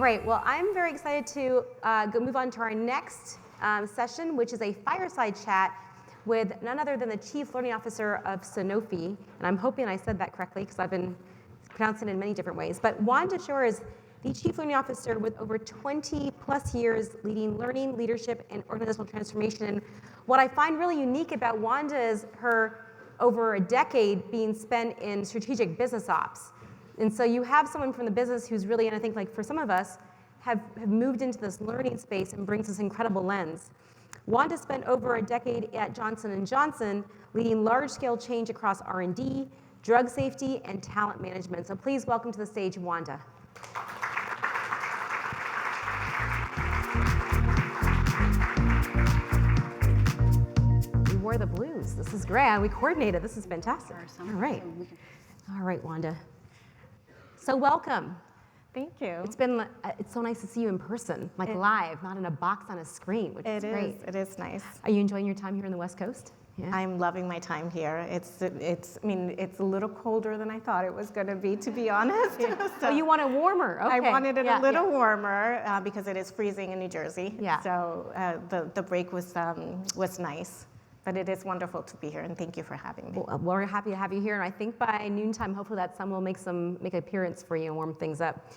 right, well, I'm very excited to move on to our next session, which is a fireside chat with none other than the Chief Learning Officer of Sanofi. And I'm hoping I said that correctly because I've been pronouncing it in many different ways. But Wanda Shoer is the Chief Learning Officer with over 20 plus years leading learning, leadership, and organizational transformation. And what I find really unique about Wanda is her over a decade being spent in strategic business ops. And so you have someone from the business who's really, and I think like for some of us, have moved into this learning space and brings this incredible lens. Wanda spent over a decade at Johnson & Johnson leading large-scale change across R&D, drug safety, and talent management. So please welcome to the stage, Wanda. We wore the blues. This is great. We coordinated. This is fantastic. All right. All right, Wanda. So welcome. Thank you. It's so nice to see you in person, like live, not in a box on a screen, which is great. It is nice. Are you enjoying your time here on the West Coast? Yeah. I'm loving my time here. It's a little colder than I thought it was going to be honest. Yeah. So you want it warmer? Okay. I wanted it a little warmer because it is freezing in New Jersey. Yeah. So the break was nice. But it is wonderful to be here, and thank you for having me. Well, we're happy to have you here, and I think by noontime, hopefully that sun will make an appearance for you and warm things up.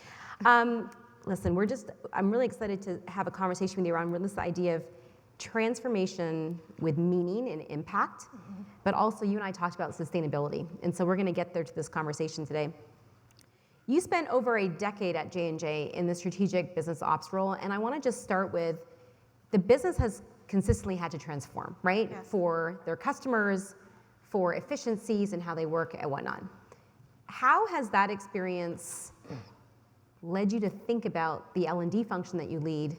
Listen, I'm really excited to have a conversation with you around this idea of transformation with meaning and impact, but also you and I talked about sustainability, and so we're going to get there to this conversation today. You spent over a decade at J&J in the strategic business ops role, and I want to just start with the business has consistently had to transform, right? Yes. For their customers, for efficiencies and how they work and whatnot. How has that experience led you to think about the L&D function that you lead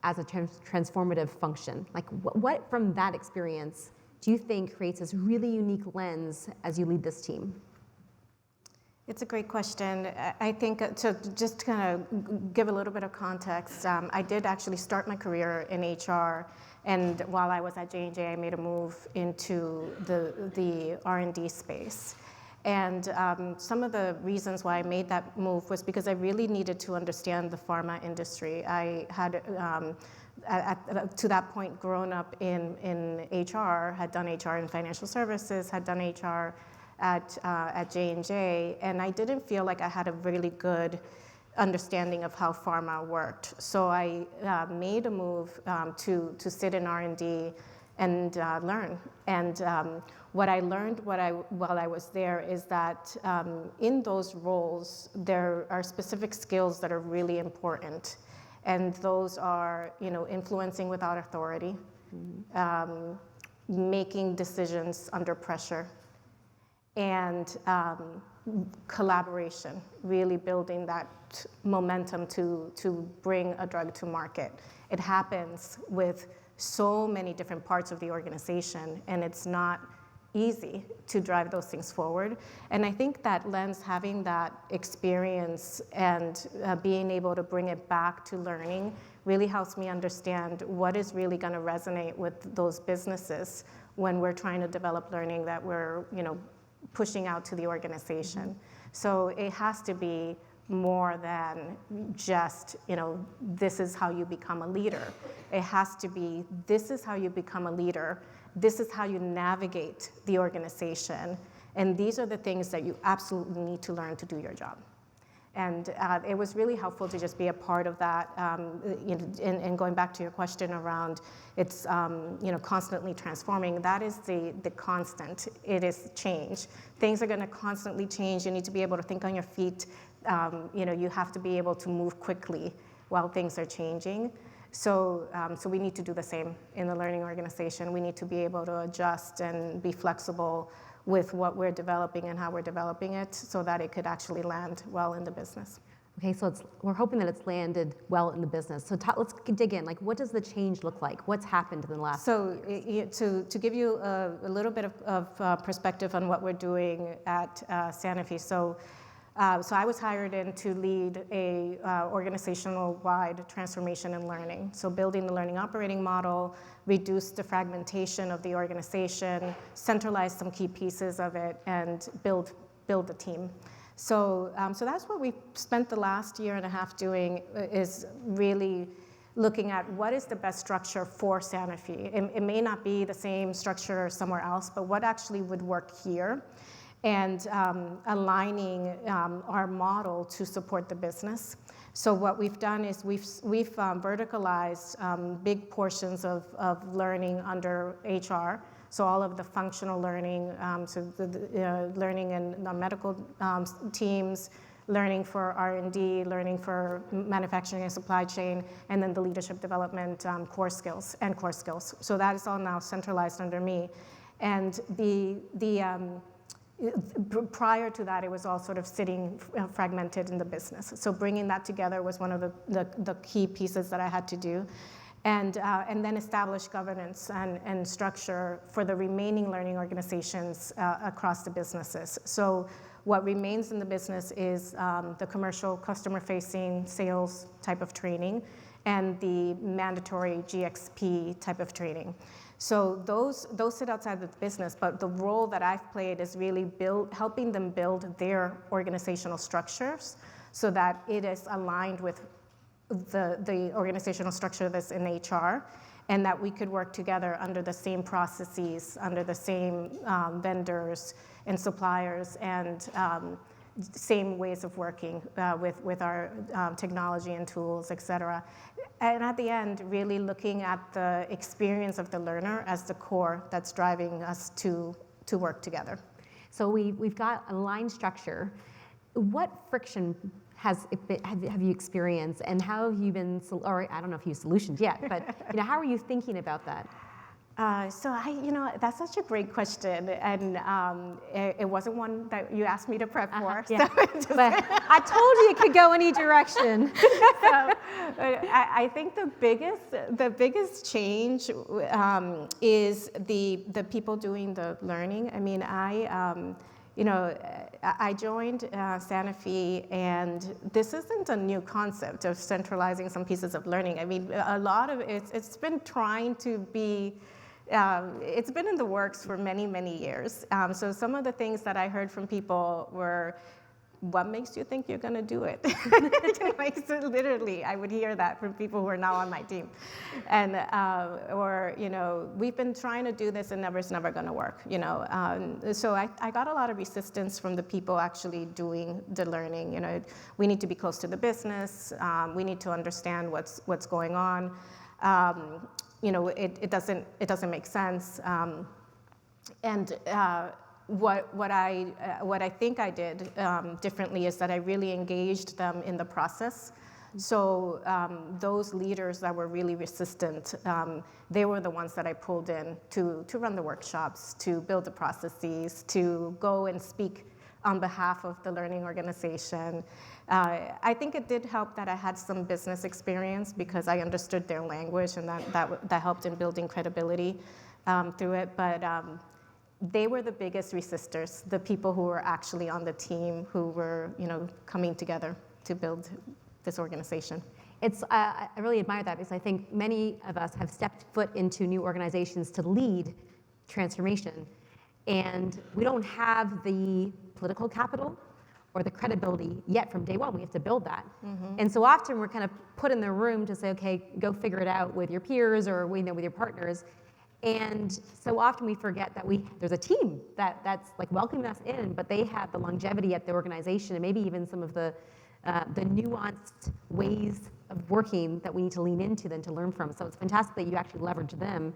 as a transformative function? Like what from that experience do you think creates this really unique lens as you lead this team? It's a great question. I think to just kind of give a little bit of context, I did actually start my career in HR, and while I was at J&J, I made a move into the R&D space. And some of the reasons why I made that move was because I really needed to understand the pharma industry. I had, to that point, grown up in HR, had done HR in financial services, had done HR at J&J, and I didn't feel like I had a really good understanding of how pharma worked. So I made a move to sit in R&D and learn. And what I learned while I was there is that in those roles, there are specific skills that are really important. And those are, influencing without authority, making decisions under pressure, and collaboration, really building that momentum to bring a drug to market. It happens with so many different parts of the organization, and it's not easy to drive those things forward. And I think that lens, having that experience and being able to bring it back to learning really helps me understand what is really going to resonate with those businesses when we're trying to develop learning that we're, pushing out to the organization. So it has to be more than just, this is how you become a leader. It has to be, this is how you become a leader. This is how you navigate the organization. And these are the things that you absolutely need to learn to do your job. And it was really helpful to just be a part of that. And going back to your question around it's constantly transforming, that is the constant. It is change. Things are going to constantly change. You need to be able to think on your feet. You have to be able to move quickly while things are changing. So we need to do the same in the learning organization. We need to be able to adjust and be flexible with what we're developing and how we're developing it so that it could actually land well in the business. Okay, so we're hoping that it's landed well in the business. So let's dig in. Like, what does the change look like? What's happened in the last? So to give you a little bit of perspective on what we're doing at Sanofi. So I was hired in to lead a organizational-wide transformation in learning. So building the learning operating model, reduce the fragmentation of the organization, centralize some key pieces of it, and build a team. So that's what we've spent the last year and a half doing, is really looking at what is the best structure for Sanofi. It may not be the same structure somewhere else, but what actually would work here, and aligning our model to support the business. So what we've done is we've verticalized big portions of learning under HR. So all of the functional learning, so the learning in the medical teams, learning for R&D, learning for manufacturing and supply chain, and then the leadership development core skills. So that is all now centralized under me. And prior to that, it was all sort of sitting fragmented in the business. So bringing that together was one of the key pieces that I had to do. And then establish governance and structure for the remaining learning organizations across the businesses. So what remains in the business is the commercial, customer-facing sales type of training and the mandatory GXP type of training. So those sit outside the business, but the role that I've played is really helping them build their organizational structures so that it is aligned with the organizational structure that's in HR, and that we could work together under the same processes, under the same vendors and suppliers, and same ways of working with our technology and tools, et cetera. And at the end, really looking at the experience of the learner as the core that's driving us to work together. So we've got a line structure. What friction have you experienced, and how have you been, or I don't know if you solutioned yet, but how are you thinking about that? That's such a great question, and it wasn't one that you asked me to prep for. Yeah. But I told you it could go any direction. I think the biggest change is the people doing the learning. I mean, I joined Sanofi, and this isn't a new concept of centralizing some pieces of learning. I mean, a lot of it's been trying to be. It's been in the works for many, many years. So some of the things that I heard from people were, what makes you think you're going to do it? So literally, I would hear that from people who are now on my team. And, we've been trying to do this and it's never going to work, So I got a lot of resistance from the people actually doing the learning. We need to be close to the business. We need to understand what's going on. It doesn't make sense. What I think I did differently is that I really engaged them in the process. So those leaders that were really resistant, they were the ones that I pulled in to run the workshops, to build the processes, to go and speak on behalf of the learning organization. I think it did help that I had some business experience because I understood their language, and that helped in building credibility through it. But they were the biggest resistors, the people who were actually on the team who were, coming together to build this organization. I really admire that, because I think many of us have stepped foot into new organizations to lead transformation, and we don't have the political capital or the credibility yet from day one. We have to build that. Mm-hmm. And so often we're kind of put in the room to say, okay, go figure it out with your peers or with your partners. And so often we forget that there's a team that's like welcoming us in, but they have the longevity at the organization and maybe even some of the nuanced ways of working that we need to lean into then to learn from. So it's fantastic that you actually leverage them,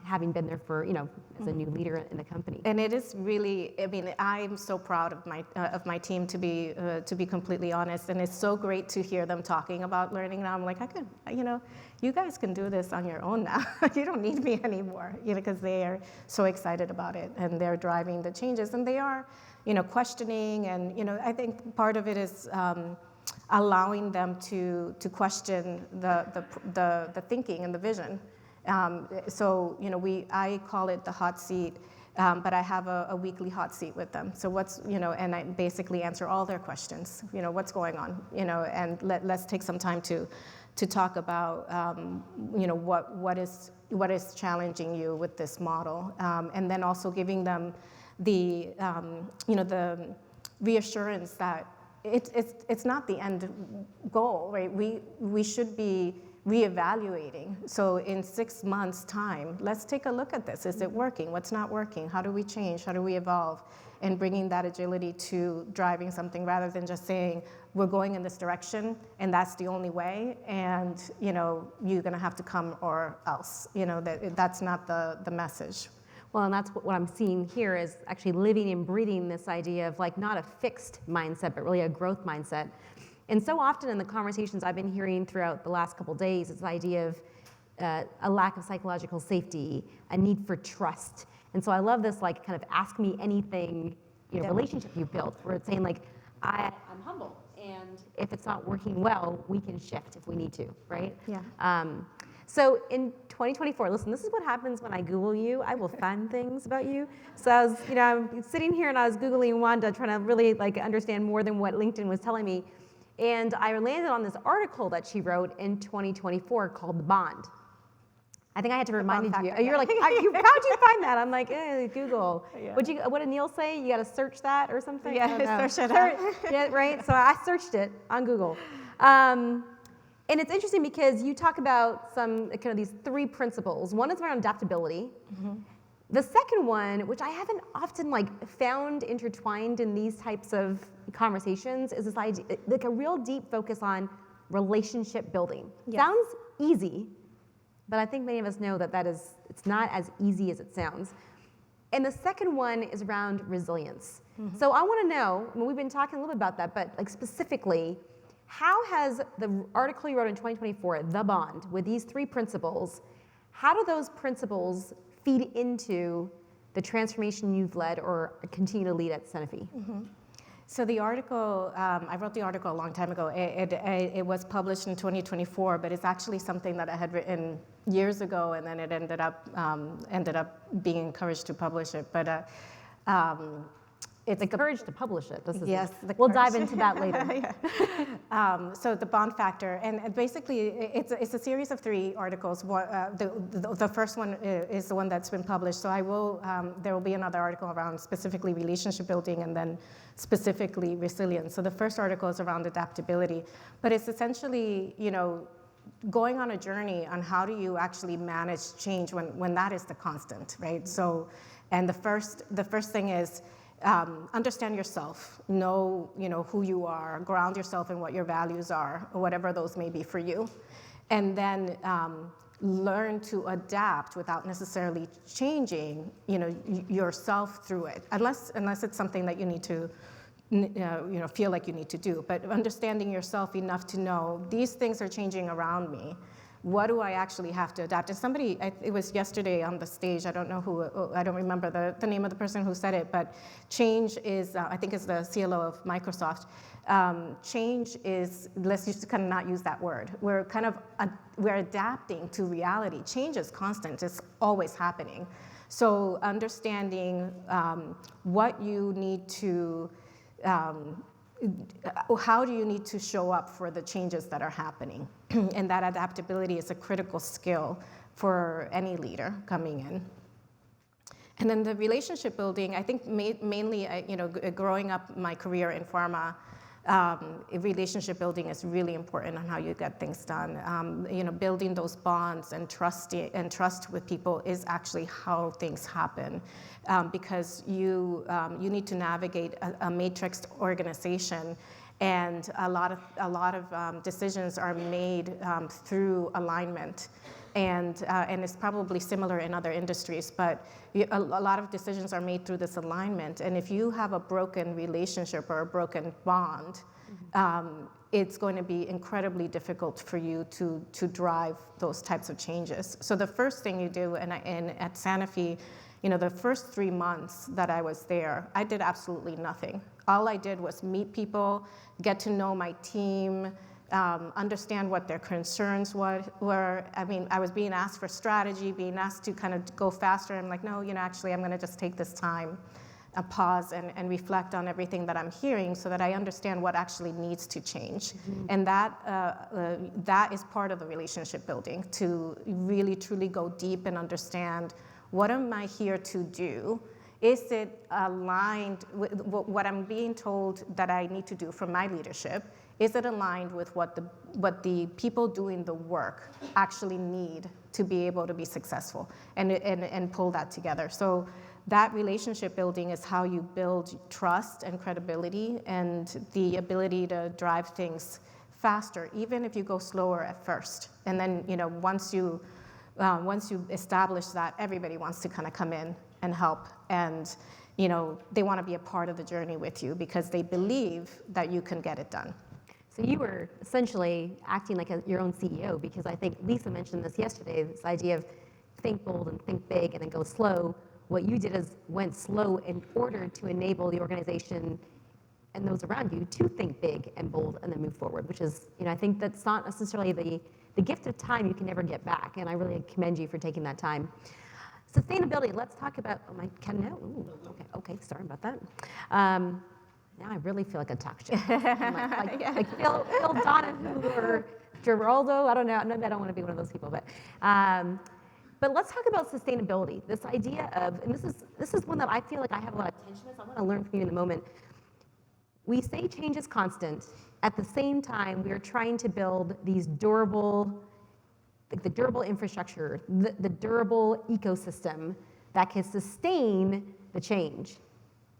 having been there for, as a new leader in the company. And it is really, I'm so proud of my team, to be completely honest. And it's so great to hear them talking about learning now. I'm like, you guys can do this on your own now. You don't need me anymore, because they are so excited about it and they're driving the changes, and they are, questioning. And, I think part of it is allowing them to question the thinking and the vision. So, I call it the hot seat, but I have a weekly hot seat with them. So and I basically answer all their questions, what's going on, and let's take some time to talk about, what is challenging you with this model, and then also giving them the reassurance that it's not the end goal, right? We should be reevaluating. So in 6 months' time, let's take a look at this. Is it working? What's not working? How do we change? How do we evolve? And bringing that agility to driving something rather than just saying, we're going in this direction and that's the only way, and you're gonna have to come or else. That's not the message. Well, and that's what I'm seeing here is actually living and breathing this idea of like not a fixed mindset, but really a growth mindset. And so often in the conversations I've been hearing throughout the last couple of days, it's the idea of a lack of psychological safety, a need for trust. And so I love this like kind of ask me anything relationship you've built, where it's saying like, I'm humble, and if it's not working well, we can shift if we need to, right? Yeah. So in 2024, listen, this is what happens when I Google you. I will find things about you. So I was, I'm sitting here and I was Googling Wanda, trying to really like understand more than what LinkedIn was telling me. And I landed on this article that she wrote in 2024 called The Bond. I think I had to remind you. You're like, how'd you find that? I'm like, Google. Yeah. What did Neil say? You got to search that or something? Yeah, search it up. Yeah, right. So I searched it on Google. And it's interesting because you talk about some kind of these 3 principles. One is around adaptability. Mm-hmm. The second one, which I haven't often found intertwined in these types of conversations, is this idea, like a real deep focus on relationship building. Yes. Sounds easy, but I think many of us know that it's not as easy as it sounds. And the second one is around resilience. Mm-hmm. So I want to know, we've been talking a little bit about that, but specifically, how has the article you wrote in 2024, The Bond, with these 3 principles, how do those principles feed into the transformation you've led or continue to lead at Sanofi? Mm-hmm. So the article, I wrote the article a long time ago. It was published in 2024, but it's actually something that I had written years ago, and then it ended up being encouraged to publish it. But it's the courage to publish it. Yes, we'll dive into that later. So the bond factor, and basically it's a series of 3 articles. The first one is the one that's been published. So there will be another article around specifically relationship building, and then specifically resilience. So the first article is around adaptability, but it's essentially going on a journey on how do you actually manage change when that is the constant, right? So, and the first thing is. Understand yourself, know who you are, ground yourself in what your values are, or whatever those may be for you, and then learn to adapt without necessarily changing yourself through it, unless it's something that you need to feel like you need to do. But understanding yourself enough to know these things are changing around me. What do I actually have to adapt? And it was yesterday on the stage, I don't remember the name of the person who said it, but change is, I think it's the CLO of Microsoft. Change is, let's just kind of not use that word. We're adapting to reality. Change is constant, it's always happening. So understanding what you need to, how do you need to show up for the changes that are happening? And that adaptability is a critical skill for any leader coming in. And then the relationship building, I think mainly, growing up my career in pharma, relationship building is really important on how you get things done. Building those bonds and trust with people is actually how things happen, because you need to navigate a matrixed organization, and a lot of decisions are made through alignment. And it's probably similar in other industries, but a lot of decisions are made through this alignment. And if you have a broken relationship or a broken bond, it's going to be incredibly difficult for you to drive those types of changes. So the first thing you do, and at Sanofi, the first 3 months that I was there, I did absolutely nothing. All I did was meet people, get to know my team, understand what their concerns were. I mean, I was being asked for strategy, being asked to kind of go faster. I'm like, no, actually, I'm going to just take this time, pause, and reflect on everything that I'm hearing so that I understand what actually needs to change. Mm-hmm. And that is part of the relationship building, to really, truly go deep and understand what am I here to do, Is it aligned with what I'm being told that I need to do from my leadership? Is it aligned with what the people doing the work actually need to be able to be successful and pull that together? So that relationship building is how you build trust and credibility and the ability to drive things faster, even if you go slower at first. And then, once you establish that, everybody wants to kind of come in and help, and they want to be a part of the journey with you because they believe that you can get it done. So you were essentially acting like your own CEO, because I think Lisa mentioned this yesterday, this idea of think bold and think big and then go slow. What you did is went slow in order to enable the organization and those around you to think big and bold and then move forward, which is, I think that's not necessarily the gift of time you can never get back, and I really commend you for taking that time. Sustainability, let's talk about, oh, my can now? Ooh, okay, sorry about that. Now I really feel like a talk show. like Phil Donahue or Geraldo, I don't know, I don't want to be one of those people, but let's talk about sustainability. This idea of, and this is one that I feel like I have a lot of tension with, so I want to learn from you in a moment. We say change is constant. At the same time, we are trying to build these durable, like the durable infrastructure, the durable ecosystem that can sustain the change.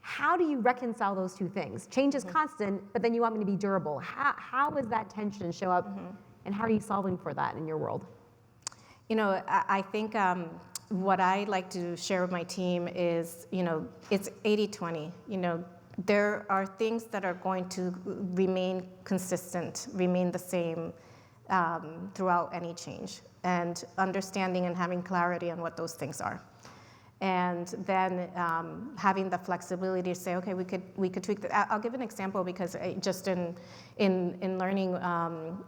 How do you reconcile those two things? Change is constant, but then you want me to be durable. How does that tension show up, and how are you solving for that in your world? I think what I like to share with my team is, it's 80-20. There are things that are going to remain consistent, remain the same throughout any change, and understanding and having clarity on what those things are. And then having the flexibility to say, okay, we could tweak that. I'll give an example, because just in learning,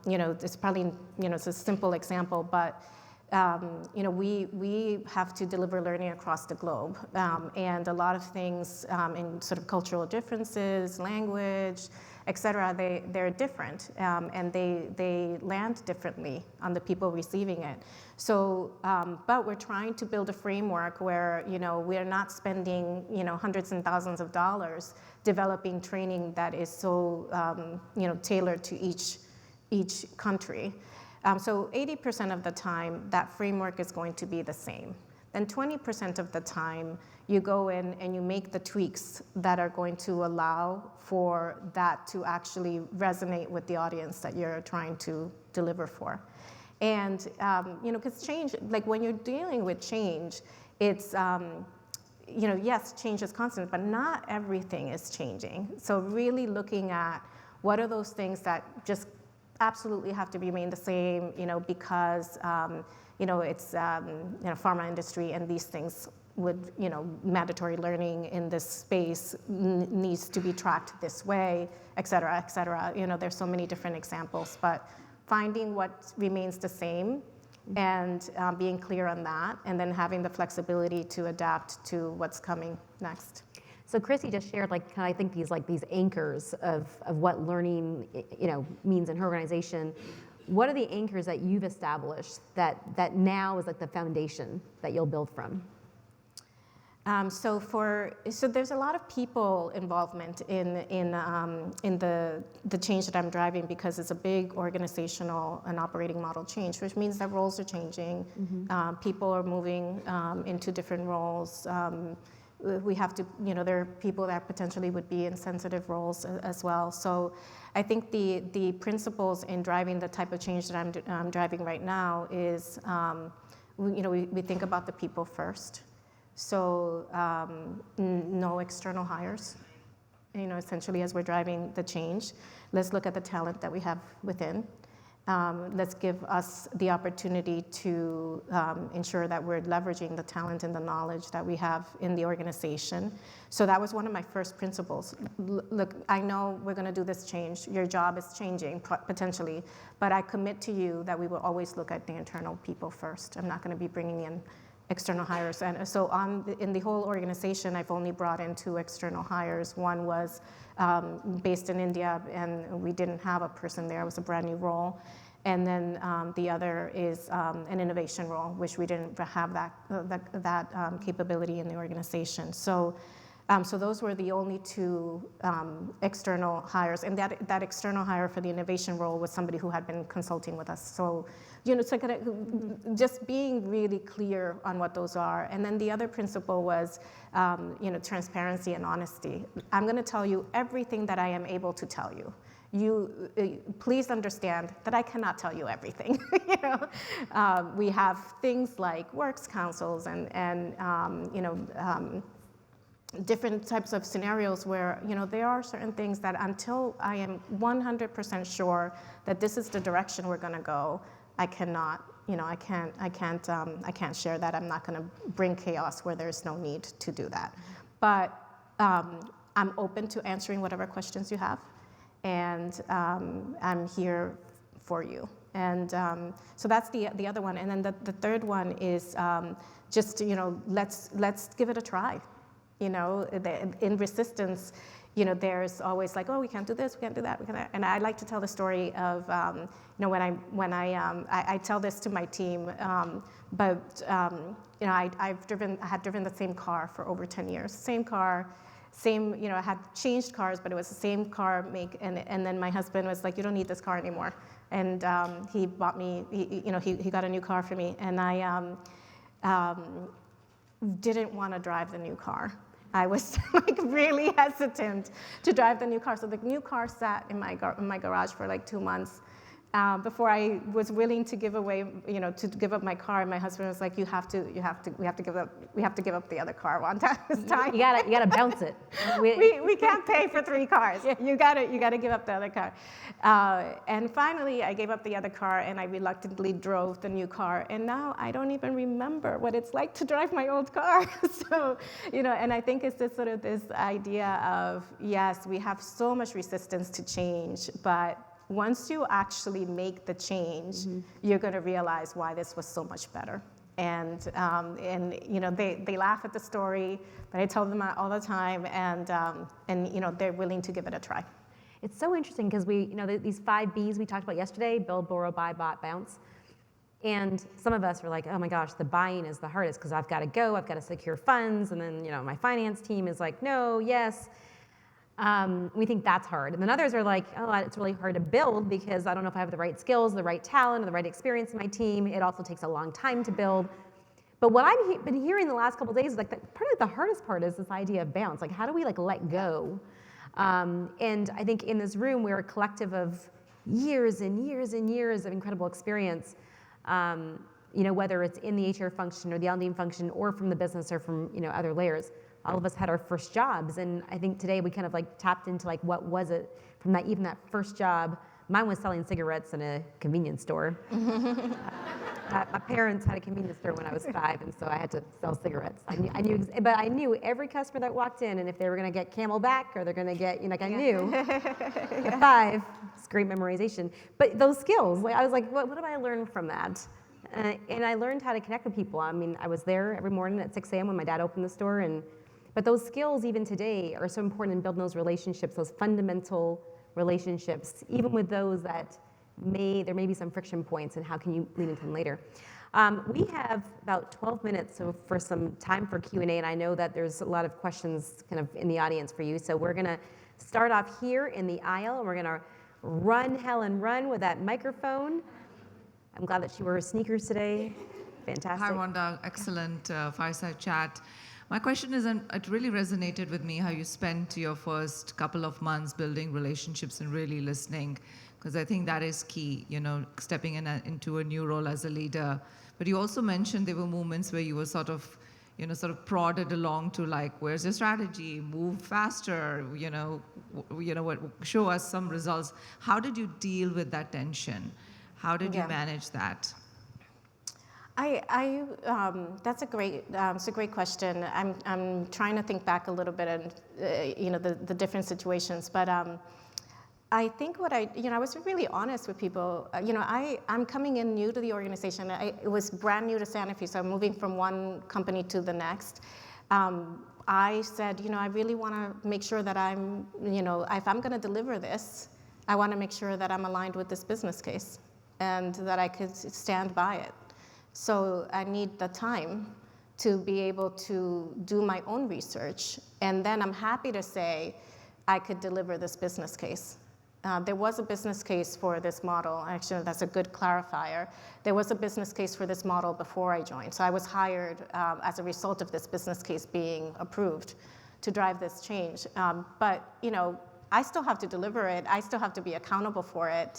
it's probably, it's a simple example, but we have to deliver learning across the globe, and a lot of things in sort of cultural differences, language, et cetera, they're different, and they land differently on the people receiving it. So, but we're trying to build a framework where, we are not spending, hundreds and thousands of dollars developing training that is so, tailored to each country. So 80% of the time, that framework is going to be the same. Then 20% of the time, you go in and you make the tweaks that are going to allow for that to actually resonate with the audience that you're trying to deliver for. And, because change, like when you're dealing with change, it's, yes, change is constant, but not everything is changing. So really looking at what are those things that just absolutely have to remain the same, because, it's, pharma industry, and these things would, mandatory learning in this space needs to be tracked this way, et cetera, et cetera. There's so many different examples, but finding what remains the same and being clear on that, and then having the flexibility to adapt to what's coming next. So Chrissy just shared, I think these anchors of what learning, means in her organization. What are the anchors that you've established that now is like the foundation that you'll build from? So there's a lot of people involvement in the change that I'm driving, because it's a big organizational and operating model change, which means that roles are changing. People are moving into different roles. We have to, there are people that potentially would be in sensitive roles as well. So I think the principles in driving the type of change that I'm driving right now is, we think about the people first. So no external hires, essentially, as we're driving the change. Let's look at the talent that we have within. Let's give us the opportunity to ensure that we're leveraging the talent and the knowledge that we have in the organization. So that was one of my first principles. Look, I know we're going to do this change. Your job is changing potentially, but I commit to you that we will always look at the internal people first. I'm not going to be bringing in external hires. And so in the whole organization, I've only brought in 2 external hires. One was based in India, and we didn't have a person there. It was a brand new role. And then the other is an innovation role, which we didn't have that capability in the organization. So those were the only two external hires, and that external hire for the innovation role was somebody who had been consulting with us. So, so kind of just being really clear on what those are. And then the other principle was, transparency and honesty. I'm going to tell you everything that I am able to tell you. Please understand that I cannot tell you everything. We have things like works councils and different types of scenarios where there are certain things that until I am 100% sure that this is the direction we're going to go, I cannot. I can't share that. I'm not going to bring chaos where there's no need to do that. But I'm open to answering whatever questions you have. And I'm here for you. And so that's the other one. And then the third one is just, let's give it a try. In resistance, there's always like, oh, we can't do this, we can't do that, we can't. And I like to tell the story of, when I tell this to my team, but I had driven the same car for over 10 years, same car. Same, I had changed cars, but it was the same car make, and then my husband was like, you don't need this car anymore. And he bought me, he got a new car for me, and I didn't want to drive the new car. I was like really hesitant to drive the new car. So the new car sat in my garage for like 2 months. Before I was willing to give away, to give up my car, and my husband was like, we have to give up the other car, Wanda. It's time. You gotta bounce it. We can't pay for 3 cars. Yeah. You gotta give up the other car. And finally, I gave up the other car, and I reluctantly drove the new car. And now I don't even remember what it's like to drive my old car. So, and I think it's this sort of this idea of, yes, we have so much resistance to change, but once you actually make the change, you're going to realize why this was so much better. And they laugh at the story, but I tell them all the time, and they're willing to give it a try. It's so interesting because these 5 Bs we talked about yesterday: build, borrow, buy, bot, bounce. And some of us are like, oh my gosh, the buying is the hardest because I've got to go, I've got to secure funds, and then my finance team is like, no, yes. We think that's hard. And then others are like, oh, it's really hard to build because I don't know if I have the right skills, the right talent, or the right experience in my team. It also takes a long time to build. But what I've been hearing the last couple of days is probably the hardest part is this idea of bounce. Like, how do we let go? And I think in this room, we're a collective of years and years and years of incredible experience, whether it's in the HR function or the L&D function or from the business or from, other layers. All of us had our first jobs, and I think today we kind of tapped into what was it from that first job. Mine was selling cigarettes in a convenience store. My parents had a convenience store when I was 5, and so I had to sell cigarettes. I knew every customer that walked in, and if they were going to get Camelback or they're going to get, I knew. At 5, it's great memorization. But those skills, I was like, what did I learn from that? And I learned how to connect with people. I was there every morning at 6 a.m. when my dad opened the store, but those skills, even today, are so important in building those relationships, those fundamental relationships, even with those that there may be some friction points, and how can you lean into them later. We have about 12 minutes for some time for Q&A, and I know that there's a lot of questions kind of in the audience for you. So we're going to start off here in the aisle, and we're going to run, Helen, run with that microphone. I'm glad that she wore her sneakers today. Fantastic. Hi, Wanda. Excellent fireside chat. My question is, it really resonated with me how you spent your first couple of months building relationships and really listening, because I think that is key, stepping into a new role as a leader. But you also mentioned there were moments where you were sort of prodded along to where's your strategy? Move faster, show us some results. How did you deal with that tension? How did you manage that? That's a great question. I'm trying to think back a little bit and the different situations, but I think I was really honest with people. I'm coming in new to the organization. It was brand new to Sanofi, so I'm moving from one company to the next. I said, I really want to make sure that if I'm going to deliver this, I want to make sure that I'm aligned with this business case. and that I could stand by it. So I need the time to be able to do my own research. And then I'm happy to say I could deliver this business case. There was a business case for this model. Actually, that's a good clarifier. There was a business case for this model before I joined. So I was hired as a result of this business case being approved to drive this change. But I still have to deliver it. I still have to be accountable for it.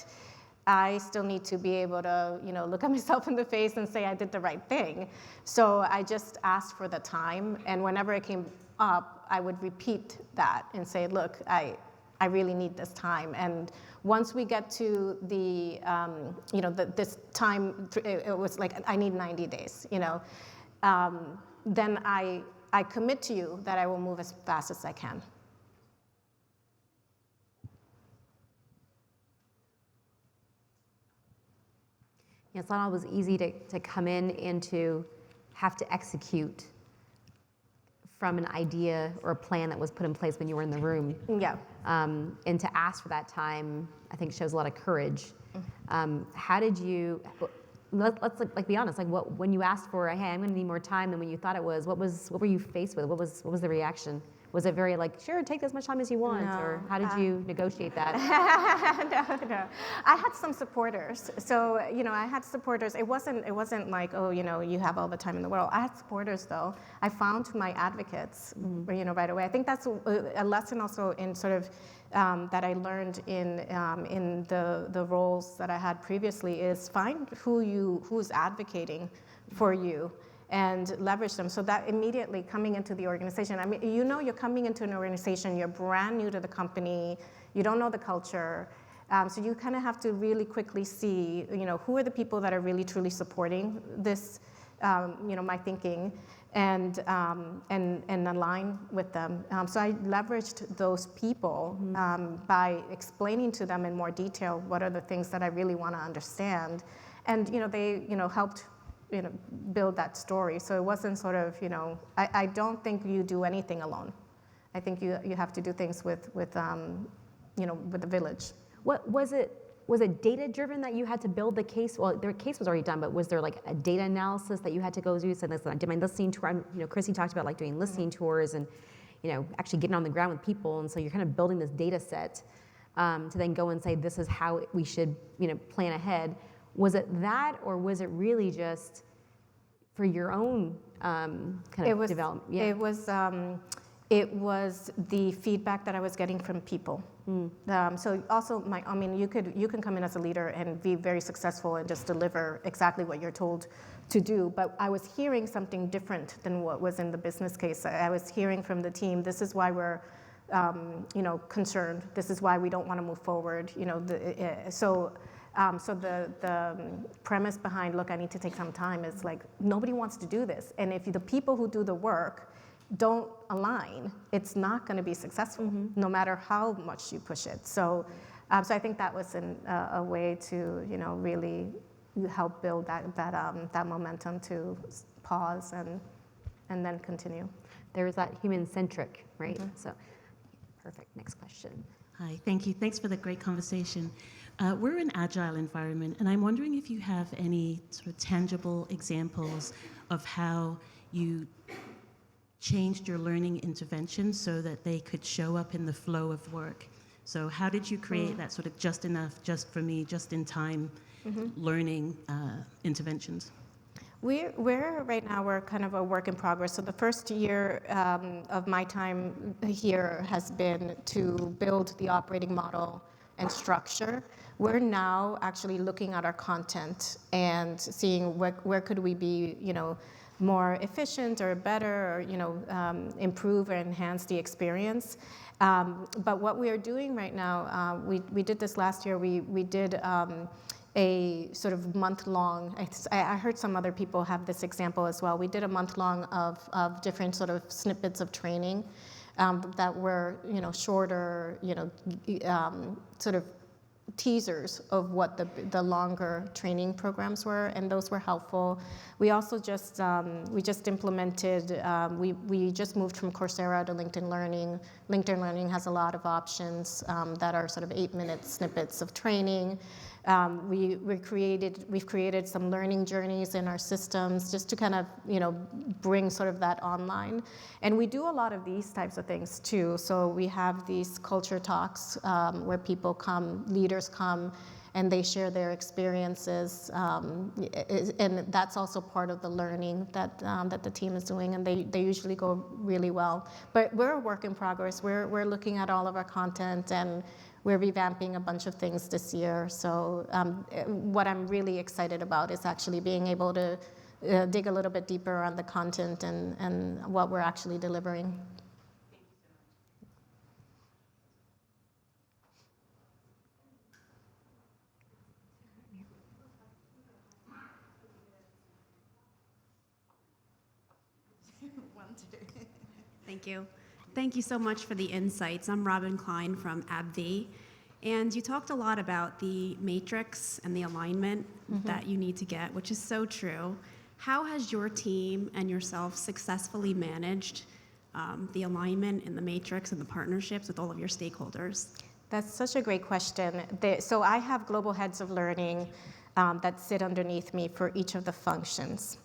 I still need to be able to, look at myself in the face and say I did the right thing. So I just asked for the time, and whenever it came up, I would repeat that and say, look, I really need this time. And once we get to the, this time, it was like, I need 90 days, then I commit to you that I will move as fast as I can. Yeah, it's not always easy to come in and to have to execute from an idea or a plan that was put in place when you were in the room. Yeah. And to ask for that time, I think shows a lot of courage. How did you, let's be honest, when you asked for, hey, I'm gonna need more time than when you thought it was, what were you faced with? What was the reaction? Was it very sure, take as much time as you want? No, or how did you negotiate that? No. I had some supporters. So, I had supporters. It wasn't like, oh, you have all the time in the world. I had supporters, though. I found my advocates, right away. I think that's a lesson also in sort of that I learned in the roles that I had previously is find who's advocating for you and leverage them. So that immediately coming into the organization, I mean, you're coming into an organization, you're brand new to the company, you don't know the culture. So you kind of have to really quickly see, who are the people that are really truly supporting this, my thinking, and align with them. So I leveraged those people by explaining to them in more detail what are the things that I really want to understand, and they helped build that story. So it wasn't sort of I don't think you do anything alone. I think you have to do things with the village. What was it? Was it data driven that you had to build the case? Well, their case was already done, but was there a data analysis that you had to go through? So I did my listening tour. Chrissy talked about doing listening tours and actually getting on the ground with people. And so you're kind of building this data set to then go and say this is how we should plan ahead. Was it that, or was it really just for your own development? Yeah. It was the feedback that I was getting from people. So also, you can come in as a leader and be very successful and just deliver exactly what you're told to do. But I was hearing something different than what was in the business case. I was hearing from the team, this is why we're concerned. This is why we don't want to move forward. So the premise behind, look, I need to take some time is nobody wants to do this. And if the people who do the work don't align, it's not going to be successful, no matter how much you push it. So I think that was a way to, really help build that momentum to pause and then continue. There was that human-centric, right? So, perfect. Next question. Hi, thank you. Thanks for the great conversation. We're an agile environment, and I'm wondering if you have any sort of tangible examples of how you changed your learning interventions so that they could show up in the flow of work. So how did you create that sort of just enough, just for me, just in time learning interventions? We're right now, we're kind of a work in progress. So the first year of my time here has been to build the operating model and structure. We're now actually looking at our content and seeing where could we be, more efficient or better, or improve or enhance the experience. But what we are doing right now, we did this last year. We did a sort of month-long. I heard some other people have this example as well. We did a month-long of different sort of snippets of training that were shorter, sort of teasers of what the longer training programs were, and those were helpful. We also just implemented. We just moved from Coursera to LinkedIn Learning. LinkedIn Learning has a lot of options that are sort of 8-minute snippets of training. We've created some learning journeys in our systems just to kind of, bring sort of that online. And we do a lot of these types of things too. So we have these culture talks where people come, leaders come, and they share their experiences. And that's also part of the learning that the team is doing, and they usually go really well. But we're a work in progress. We're looking at all of our content, and we're revamping a bunch of things this year. So what I'm really excited about is actually being able to dig a little bit deeper on the content and what we're actually delivering. Thank you. Thank you so much for the insights. I'm Robin Klein from AbbVie. And you talked a lot about the matrix and the alignment that you need to get, which is so true. How has your team and yourself successfully managed the alignment in the matrix and the partnerships with all of your stakeholders? That's such a great question. So I have global heads of learning that sit underneath me for each of the functions.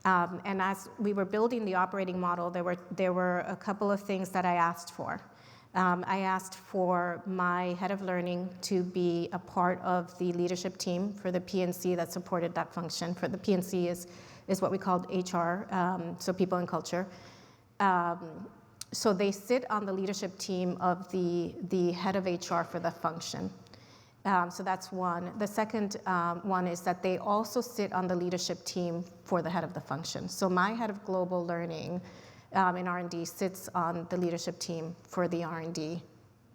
And as we were building the operating model, there were a couple of things that I asked for. I asked for my head of learning to be a part of the leadership team for the PNC that supported that function. For the PNC is what we called HR, so people and culture. So they sit on the leadership team of the head of HR for the function. So that's one. The second one is that they also sit on the leadership team for the head of the function. So my head of global learning in R&D sits on the leadership team for the R&D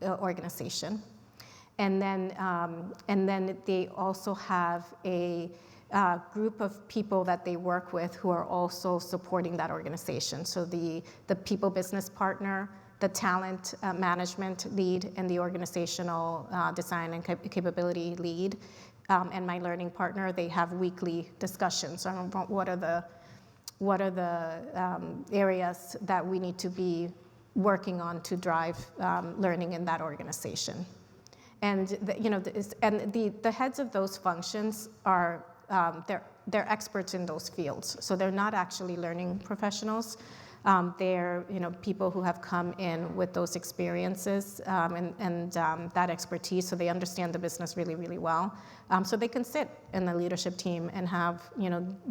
organization. And then they also have a group of people that they work with who are also supporting that organization. So the people business partner, the talent management lead, and the organizational design and capability lead, and my learning partner. They have weekly discussions on what are the areas that we need to be working on to drive learning in that organization. And the heads of those functions are they're experts in those fields. So they're not actually learning professionals. They're people who have come in with those experiences and that expertise, so they understand the business really, really well. So they can sit in the leadership team and have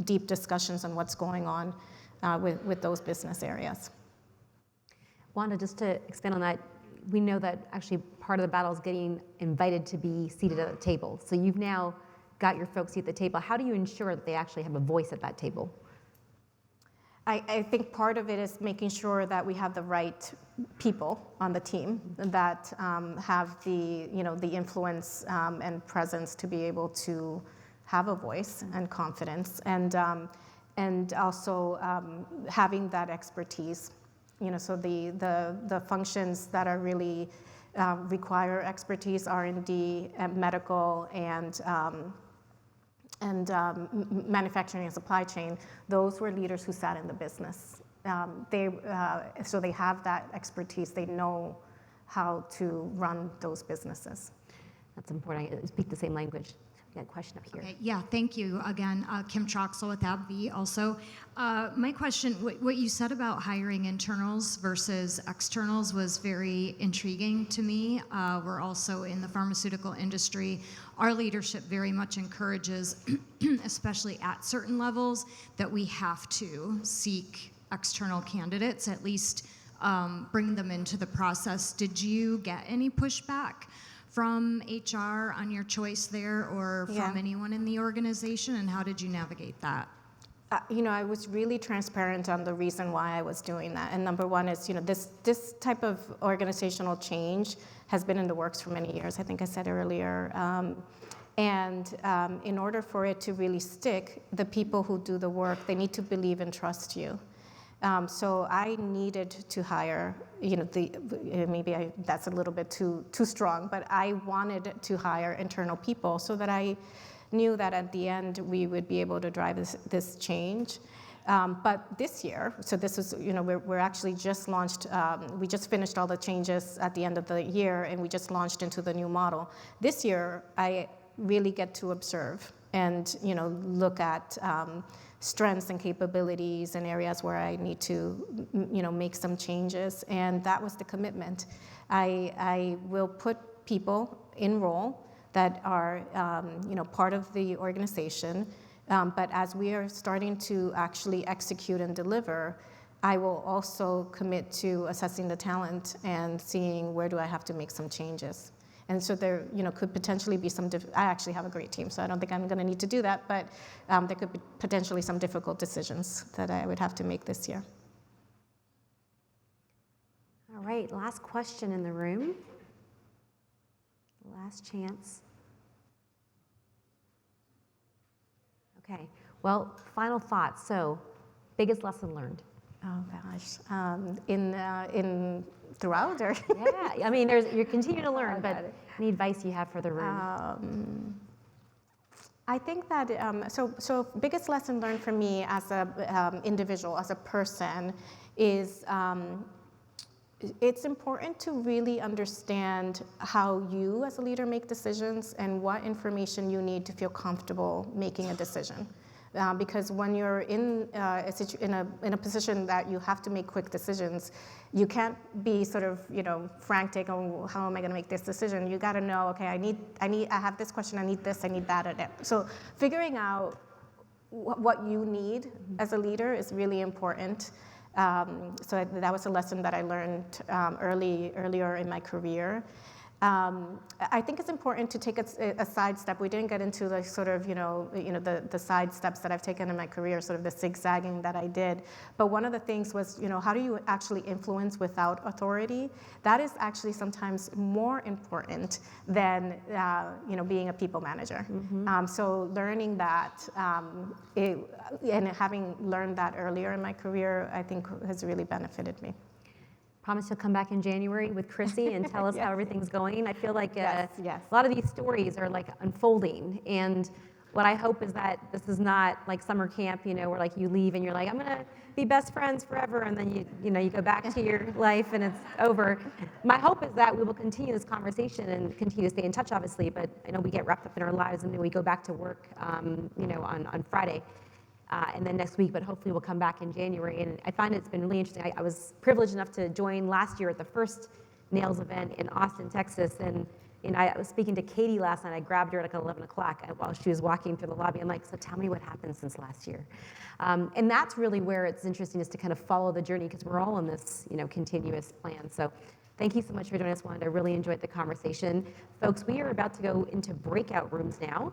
deep discussions on what's going on with those business areas. Wanda, just to expand on that, we know that actually part of the battle is getting invited to be seated at the table. So you've now got your folks at the table. How do you ensure that they actually have a voice at that table? I think part of it is making sure that we have the right people on the team that have the influence and presence to be able to have a voice and confidence, and also having that expertise. So the functions that are really require expertise, R&D, medical, and manufacturing and supply chain, those were leaders who sat in the business. So they have that expertise. They know how to run those businesses. That's important. I speak the same language. We got a question up here. Okay, yeah, thank you again. Kim Troxel with AbbVie also. My question, what you said about hiring internals versus externals was very intriguing to me. We're also in the pharmaceutical industry. Our leadership very much encourages, especially at certain levels, that we have to seek external candidates, at least bring them into the process. Did you get any pushback from HR on your choice there, or from anyone in the organization, and how did you navigate that? I was really transparent on the reason why I was doing that. And number one is, this type of organizational change has been in the works for many years, I think I said earlier. In order for it to really stick, the people who do the work, they need to believe and trust you. So I needed to hire, that's a little bit too strong, but I wanted to hire internal people so that I knew that at the end we would be able to drive this change. But this year, so this is, we're actually just launched, we just finished all the changes at the end of the year, and we just launched into the new model. This year, really get to observe and, look at strengths and capabilities and areas where I need to, make some changes. And that was the commitment. I will put people in role that are, part of the organization. But as we are starting to actually execute and deliver, I will also commit to assessing the talent and seeing where do I have to make some changes. And so there, could potentially be some, I actually have a great team, so I don't think I'm going to need to do that, but there could be potentially some difficult decisions that I would have to make this year. All right, last question in the room. Last chance. Okay, well, final thoughts. So, biggest lesson learned? Oh gosh, throughout or? Yeah, I mean, you continue to learn, but any advice you have for the room? I think that, so biggest lesson learned for me as a individual, as a person, is it's important to really understand how you as a leader make decisions and what information you need to feel comfortable making a decision. Because when you're in a position that you have to make quick decisions, you can't be sort of frantic. Oh, how am I going to make this decision? You got to know. Okay, I have this question. I need this. I need that. So figuring out what you need as a leader is really important. So that was a lesson that I learned earlier in my career. I think it's important to take a side step. We didn't get into the sort of, the side steps that I've taken in my career, sort of the zigzagging that I did. But one of the things was, how do you actually influence without authority? That is actually sometimes more important than, being a people manager. Mm-hmm. So learning that, and having learned that earlier in my career, I think has really benefited me. Promise you'll come back in January with Chrissy and tell us Yes. how everything's going. I feel like Yes. a lot of these stories are like unfolding, and what I hope is that this is not like summer camp, where like you leave and you're like, I'm gonna be best friends forever, and then you go back to your life and it's over. My hope is that we will continue this conversation and continue to stay in touch, obviously, but I know we get wrapped up in our lives and then we go back to work, on Friday. And then next week, but hopefully we'll come back in January. And I find it's been really interesting. I was privileged enough to join last year at the first NALES event in Austin, Texas. And I was speaking to Katie last night. I grabbed her at like 11 o'clock while she was walking through the lobby. I'm like, so tell me what happened since last year. And that's really where it's interesting, is to kind of follow the journey, because we're all on this, continuous plan. So thank you so much for joining us, Wanda. I really enjoyed the conversation. Folks, we are about to go into breakout rooms now.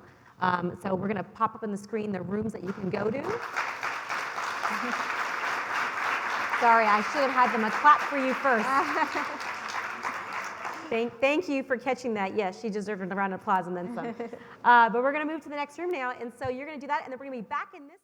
So we're going to pop up on the screen the rooms that you can go to. Sorry, I should have had them a clap for you first. Thank you for catching that. Yes, she deserved a round of applause and then some. But we're going to move to the next room now, and so you're going to do that, and then we're going to be back in this